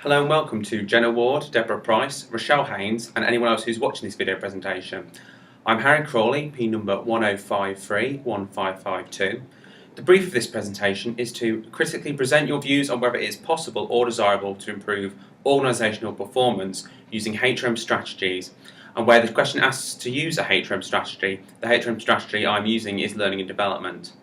Hello and welcome to Jenna Ward, Deborah Price, Rochelle Haynes and anyone else who's watching this video presentation. I'm Harry Crawley, P number 10531552. The brief of this presentation is to critically present your views on whether it is possible or desirable to improve organisational performance using HRM strategies, and where the question asks to use a HRM strategy, the HRM strategy I'm using is learning and development.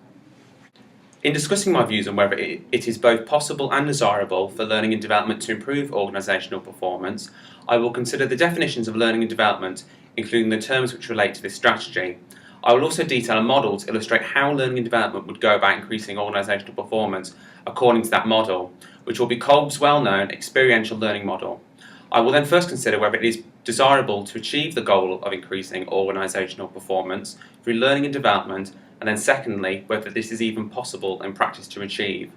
In discussing my views on whether it is both possible and desirable for learning and development to improve organisational performance, I will consider the definitions of learning and development, including the terms which relate to this strategy. I will also detail a model to illustrate how learning and development would go about increasing organisational performance according to that model, which will be Kolb's well-known experiential learning model. I will then first consider whether it is desirable to achieve the goal of increasing organisational performance through learning and development, and then secondly, whether this is even possible in practice to achieve.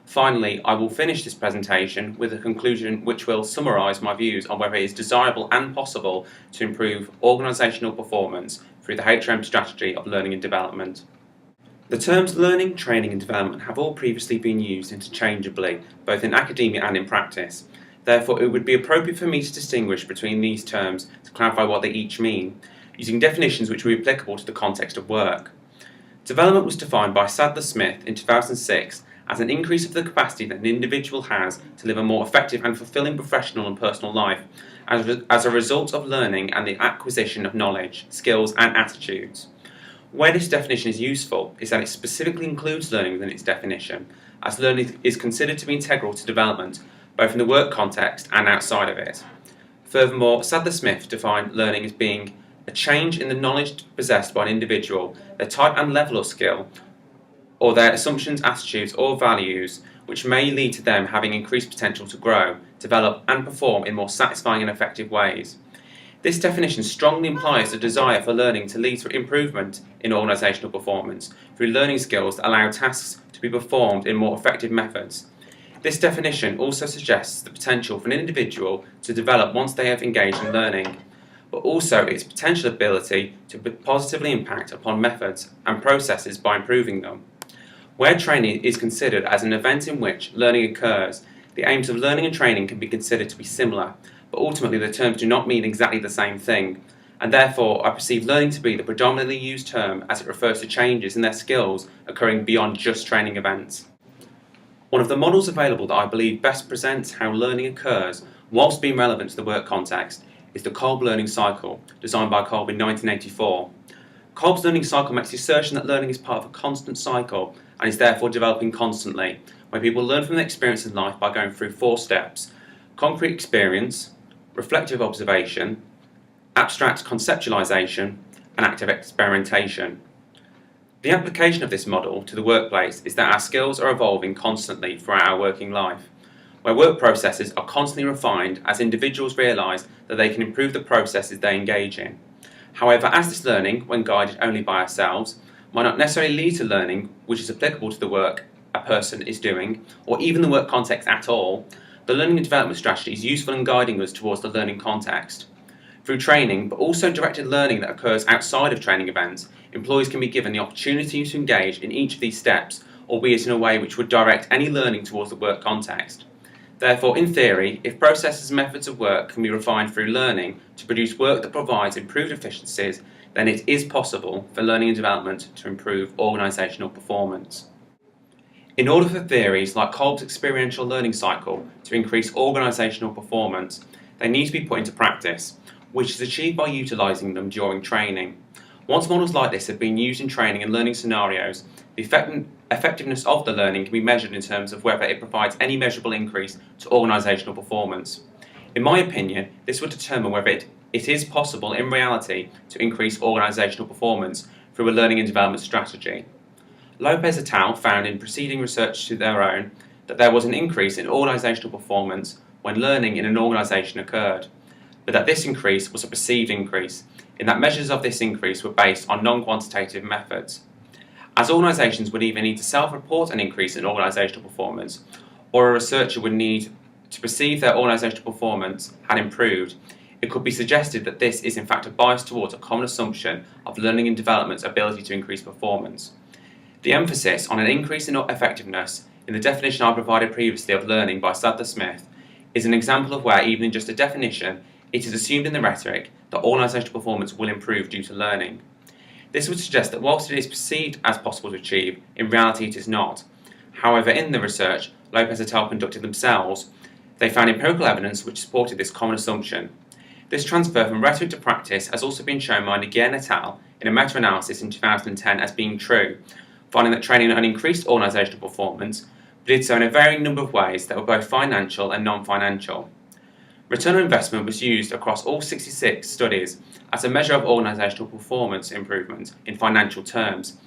Finally, I will finish this presentation with a conclusion which will summarise my views on whether it is desirable and possible to improve organisational performance through the HRM strategy of learning and development. The terms learning, training and development have all previously been used interchangeably, both in academia and in practice. Therefore, it would be appropriate for me to distinguish between these terms to clarify what they each mean, using definitions which will be applicable to the context of work. Development was defined by Sadler-Smith in 2006 as an increase of the capacity that an individual has to live a more effective and fulfilling professional and personal life as a result of learning and the acquisition of knowledge, skills and attitudes. Where this definition is useful is that it specifically includes learning within its definition, as learning is considered to be integral to development, both in the work context and outside of it. Furthermore, Sadler-Smith defined learning as being a change in the knowledge possessed by an individual, their type and level of skill, or their assumptions, attitudes or values, which may lead to them having increased potential to grow, develop and perform in more satisfying and effective ways. This definition strongly implies a desire for learning to lead to improvement in organisational performance through learning skills that allow tasks to be performed in more effective methods. This definition also suggests the potential for an individual to develop once they have engaged in learning, but also its potential ability to positively impact upon methods and processes by improving them. Where training is considered as an event in which learning occurs, the aims of learning and training can be considered to be similar, but ultimately the terms do not mean exactly the same thing, and therefore I perceive learning to be the predominantly used term as it refers to changes in their skills occurring beyond just training events. One of the models available that I believe best presents how learning occurs whilst being relevant to the work context is the Kolb learning cycle, designed by Kolb in 1984. Kolb's learning cycle makes the assertion that learning is part of a constant cycle and is therefore developing constantly, where people learn from their experience in life by going through 4 steps: concrete experience, reflective observation, abstract conceptualization, and active experimentation. The application of this model to the workplace is that our skills are evolving constantly throughout our working life, where work processes are constantly refined as individuals realise that they can improve the processes they engage in. However, as this learning, when guided only by ourselves, might not necessarily lead to learning which is applicable to the work a person is doing, or even the work context at all, the learning and development strategy is useful in guiding us towards the learning context. Through training, but also directed learning that occurs outside of training events, employees can be given the opportunity to engage in each of these steps, albeit in a way which would direct any learning towards the work context. Therefore, in theory, if processes and methods of work can be refined through learning to produce work that provides improved efficiencies, then it is possible for learning and development to improve organisational performance. In order for theories like Kolb's experiential learning cycle to increase organisational performance, they need to be put into practice, which is achieved by utilising them during training. Once models like this have been used in training and learning scenarios, the effectiveness of the learning can be measured in terms of whether it provides any measurable increase to organisational performance. In my opinion, this would determine whether it is possible in reality to increase organisational performance through a learning and development strategy. Lopez et al. Found in preceding research to their own that there was an increase in organisational performance when learning in an organisation occurred, but that this increase was a perceived increase, in that measures of this increase were based on non-quantitative methods. As organisations would either need to self-report an increase in organisational performance, or a researcher would need to perceive their organisational performance had improved, it could be suggested that this is in fact a bias towards a common assumption of learning and development's ability to increase performance. The emphasis on an increase in effectiveness in the definition I provided previously of learning by Sadler-Smith is an example of where, even in just a definition, it is assumed in the rhetoric that organisational performance will improve due to learning. This would suggest that whilst it is perceived as possible to achieve, in reality it is not. However, in the research Lopez et al. Conducted themselves, they found empirical evidence which supported this common assumption. This transfer from rhetoric to practice has also been shown by Nguyen et al. In a meta-analysis in 2010 as being true, finding that training not only increased organisational performance, but did so in a varying number of ways that were both financial and non-financial. Return on investment was used across all 66 studies as a measure of organisational performance improvement in financial terms,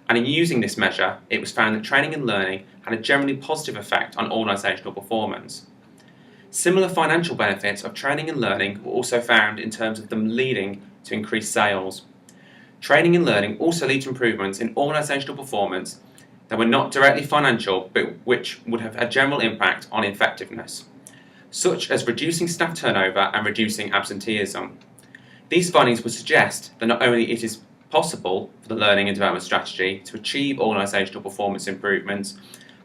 and in using this measure, it was found that training and learning had a generally positive effect on organisational performance. Similar financial benefits of training and learning were also found in terms of them leading to increased sales. Training and learning also lead to improvements in organisational performance that were not directly financial, but which would have a general impact on effectiveness, such as reducing staff turnover and reducing absenteeism. These findings would suggest that not only it is possible for the learning and development strategy to achieve organisational performance improvements,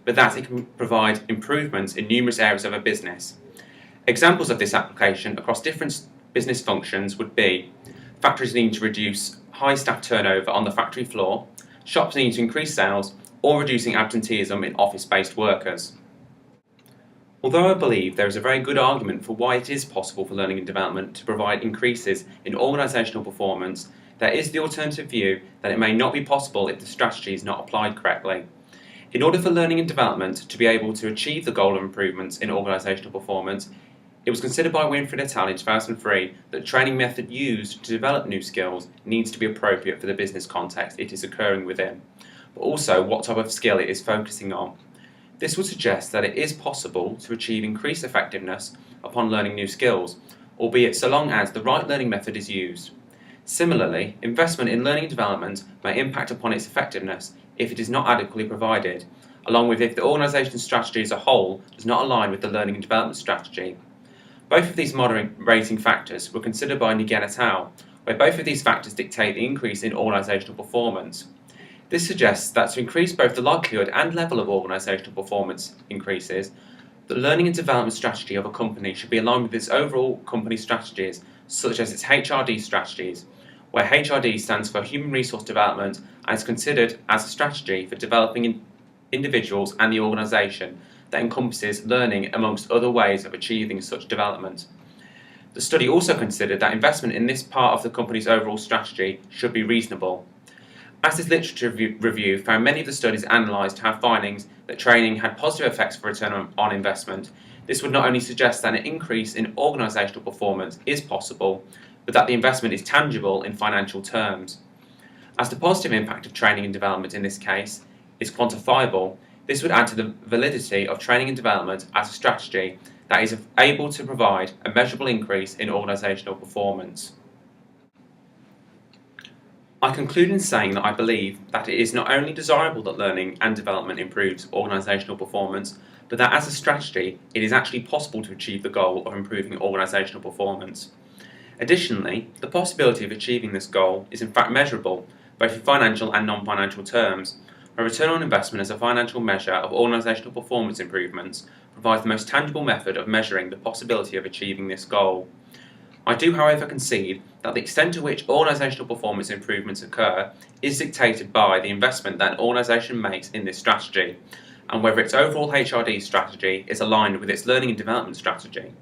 but that it can provide improvements in numerous areas of a business. Examples of this application across different business functions would be factories needing to reduce high staff turnover on the factory floor, shops needing to increase sales, or reducing absenteeism in office-based workers. Although I believe there is a very good argument for why it is possible for learning and development to provide increases in organisational performance, there is the alternative view that it may not be possible if the strategy is not applied correctly. In order for learning and development to be able to achieve the goal of improvements in organisational performance, it was considered by Winfried et al. In 2003 that the training method used to develop new skills needs to be appropriate for the business context it is occurring within, but also what type of skill it is focusing on. This would suggest that it is possible to achieve increased effectiveness upon learning new skills, albeit so long as the right learning method is used. Similarly, investment in learning and development may impact upon its effectiveness if it is not adequately provided, along with if the organisation's strategy as a whole does not align with the learning and development strategy. Both of these moderating factors were considered by Nguyen et al., where both of these factors dictate the increase in organisational performance. This suggests that to increase both the likelihood and level of organisational performance increases, the learning and development strategy of a company should be aligned with its overall company strategies, such as its HRD strategies, where HRD stands for Human Resource Development and is considered as a strategy for developing individuals and the organisation that encompasses learning amongst other ways of achieving such development. The study also considered that investment in this part of the company's overall strategy should be reasonable. As this literature review found many of the studies analysed to have findings that training had positive effects for return on investment, this would not only suggest that an increase in organisational performance is possible, but that the investment is tangible in financial terms. As the positive impact of training and development in this case is quantifiable, this would add to the validity of training and development as a strategy that is able to provide a measurable increase in organisational performance. I conclude in saying that I believe that it is not only desirable that learning and development improves organisational performance, but that as a strategy it is actually possible to achieve the goal of improving organisational performance. Additionally, the possibility of achieving this goal is in fact measurable, both in financial and non-financial terms. A return on investment as a financial measure of organisational performance improvements provides the most tangible method of measuring the possibility of achieving this goal. I do, however, concede that the extent to which organisational performance improvements occur is dictated by the investment that an organisation makes in this strategy, and whether its overall HRD strategy is aligned with its learning and development strategy.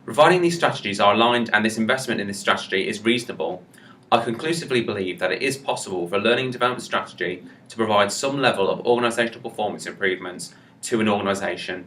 Providing these strategies are aligned and this investment in this strategy is reasonable, I conclusively believe that it is possible for a learning and development strategy to provide some level of organisational performance improvements to an organisation.